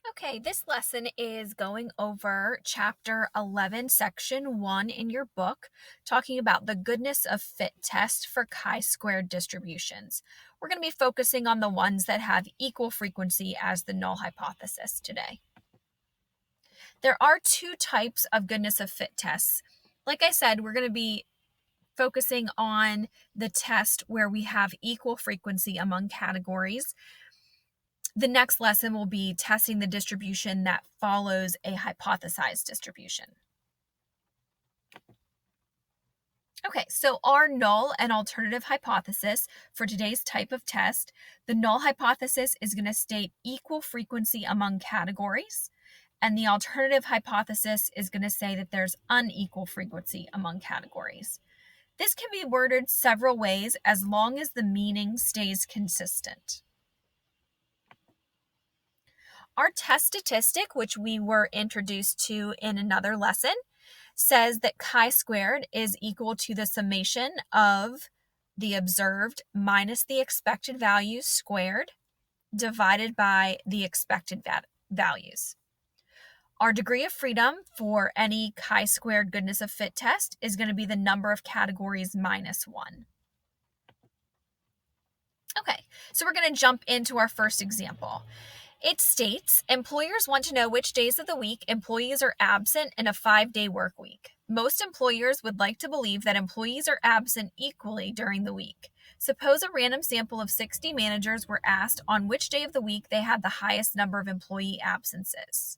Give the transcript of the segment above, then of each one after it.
Okay, this lesson is going over chapter 11, section 1 in your book, talking about the goodness of fit test for chi-squared distributions. We're going to be focusing on the ones that have equal frequency as the null hypothesis today. There are two types of goodness of fit tests. Like I said, we're going to be focusing on the test where we have equal frequency among categories. The next lesson will be testing the distribution that follows a hypothesized distribution. Okay, so our null and alternative hypothesis for today's type of test, the null hypothesis is going to state equal frequency among categories, and the alternative hypothesis is going to say that there's unequal frequency among categories. This can be worded several ways as long as the meaning stays consistent. Our test statistic, which we were introduced to in another lesson, says that chi-squared is equal to the summation of the observed minus the expected values squared divided by the expected values. Our degree of freedom for any chi-squared goodness of fit test is going to be the number of categories minus 1. Okay, so we're going to jump into our first example. It states, employers want to know which days of the week employees are absent in a 5-day work week. Most employers would like to believe that employees are absent equally during the week. Suppose a random sample of 60 managers were asked on which day of the week they had the highest number of employee absences.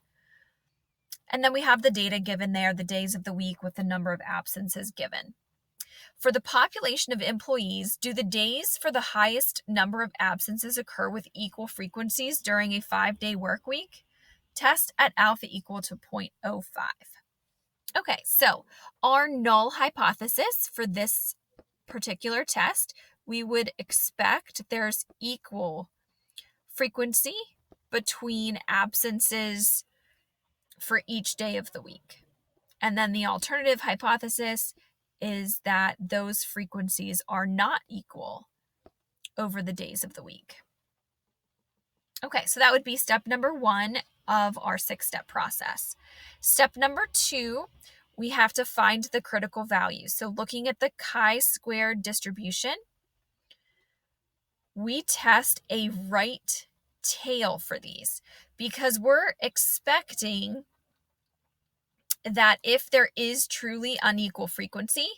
And then we have the data given there, the days of the week with the number of absences given. For the population of employees, do the days for the highest number of absences occur with equal frequencies during a 5-day work week? Test at alpha equal to 0.05. Okay, so our null hypothesis for this particular test, we would expect there's equal frequency between absences for each day of the week. And then the alternative hypothesis is that those frequencies are not equal over the days of the week. Okay, so that would be step number 1 of our 6-step process. Step number 2, we have to find the critical values. So looking at the chi-squared distribution, we test a right tail for these because we're expecting that if there is truly unequal frequency,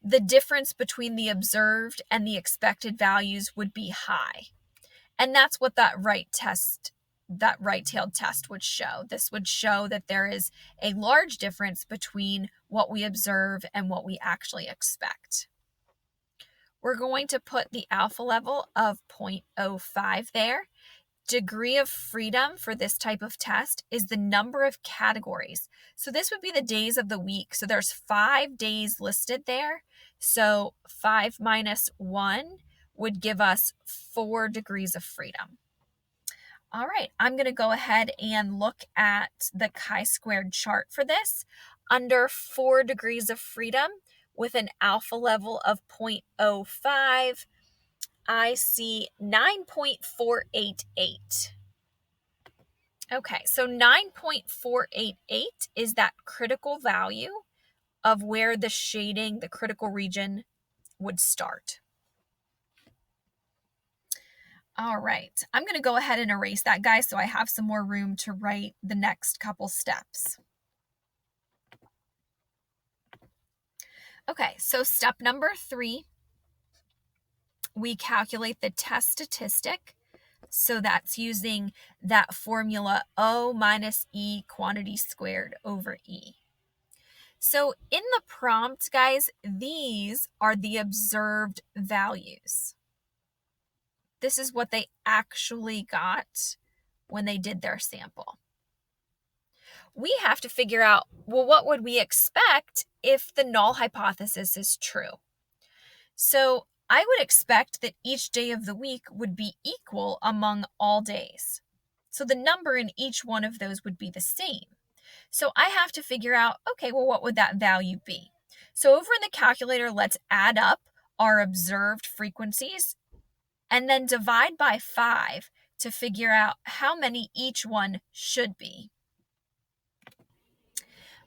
the difference between the observed and the expected values would be high. And that's what that right-tailed test would show. This would show that there is a large difference between what we observe and what we actually expect. We're going to put the alpha level of 0.05 there. Degree of freedom for this type of test is the number of categories. So this would be the days of the week. So there's 5 days listed there. So 5 minus 1 would give us 4 degrees of freedom. All right, I'm going to go ahead and look at the chi-squared chart for this. Under 4 degrees of freedom with an alpha level of 0.05, I see 9.488. Okay, so 9.488 is that critical value of where the shading, the critical region, would start. All right, I'm going to go ahead and erase that, guys, so I have some more room to write the next couple steps. Okay, so step number 3, we calculate the test statistic. So that's using that formula O minus E quantity squared over E. So in the prompt, guys, these are the observed values. This is what they actually got when they did their sample. We have to figure out, well, what would we expect if the null hypothesis is true? So I would expect that each day of the week would be equal among all days. So the number in each one of those would be the same. So I have to figure out, okay, well, what would that value be? So over in the calculator, let's add up our observed frequencies and then divide by 5 to figure out how many each one should be.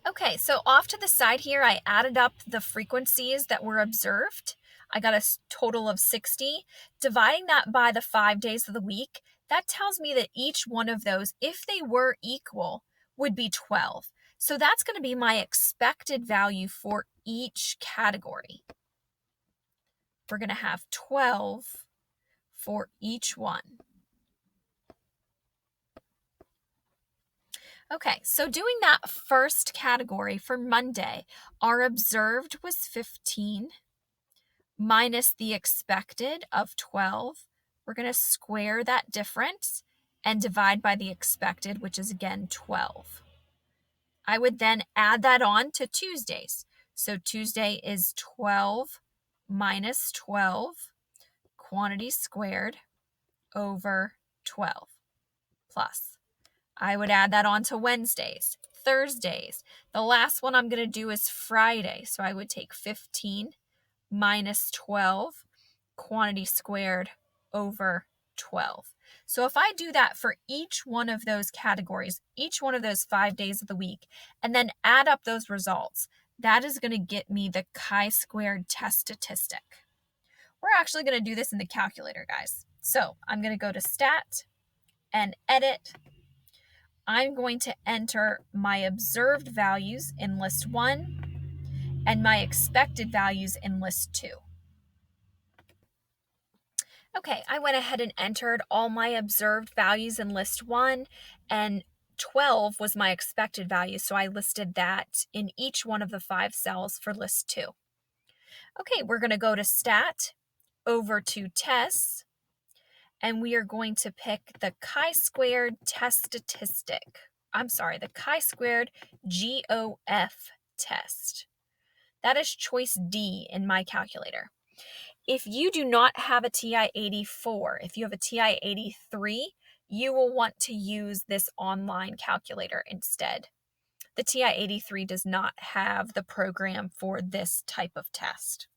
Okay, so off to the side here, I added up the frequencies that were observed. I got a total of 60. Dividing that by the 5 days of the week, that tells me that each one of those, if they were equal, would be 12. So that's going to be my expected value for each category. We're going to have 12 for each one. Okay, so doing that first category for Monday, our observed was 15 minus the expected of 12. We're going to square that difference and divide by the expected, which is again 12. I would then add that on to Tuesdays. So Tuesday is 12 minus 12, quantity squared, over 12, plus. I would add that on to Wednesdays, Thursdays. The last one I'm going to do is Friday. So I would take 15 minus 12, quantity squared, over 12. So if I do that for each one of those categories, each one of those 5 days of the week, and then add up those results, that is going to get me the chi-squared test statistic. We're actually going to do this in the calculator, guys. So I'm going to go to Stat and Edit. I'm going to enter my observed values in list 1 and my expected values in list 2. Okay, I went ahead and entered all my observed values in list 1, and 12 was my expected value, so I listed that in each one of the 5 cells for list 2. Okay, we're going to go to Stat, over to Tests, and we are going to pick the chi-squared test statistic. I'm sorry, the chi-squared GOF test. That is choice D in my calculator. If you do not have a TI-84, if you have a TI-83, you will want to use this online calculator instead. The TI-83 does not have the program for this type of test.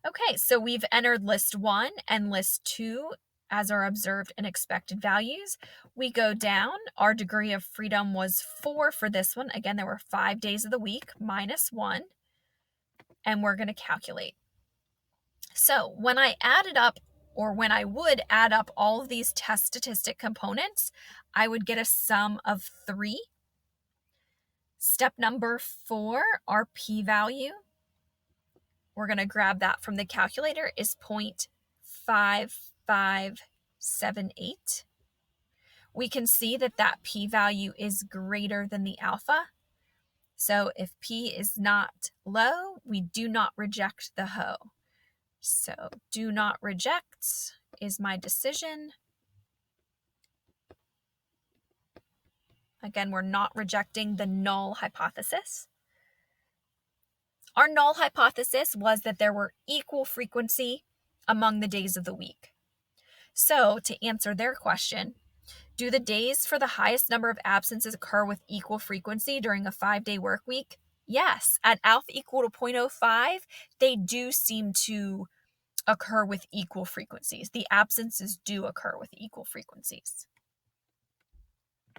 Okay, so we've entered list 1 and list 2 as our observed and expected values. We go down. Our degree of freedom was 4 for this one. Again, there were 5 days of the week minus 1. And we're going to calculate. So when I added up, or when I would add up all of these test statistic components, I would get a sum of 3. Step number 4, our p-value, we're going to grab that from the calculator, is 0.5578. We can see that that p-value is greater than the alpha. So if p is not low, we do not reject the hoe. So do not reject is my decision. Again, we're not rejecting the null hypothesis. Our null hypothesis was that there were equal frequency among the days of the week. So to answer their question, do the days for the highest number of absences occur with equal frequency during a 5-day work week? Yes, at alpha equal to 0.05, they do seem to occur with equal frequencies. The absences do occur with equal frequencies.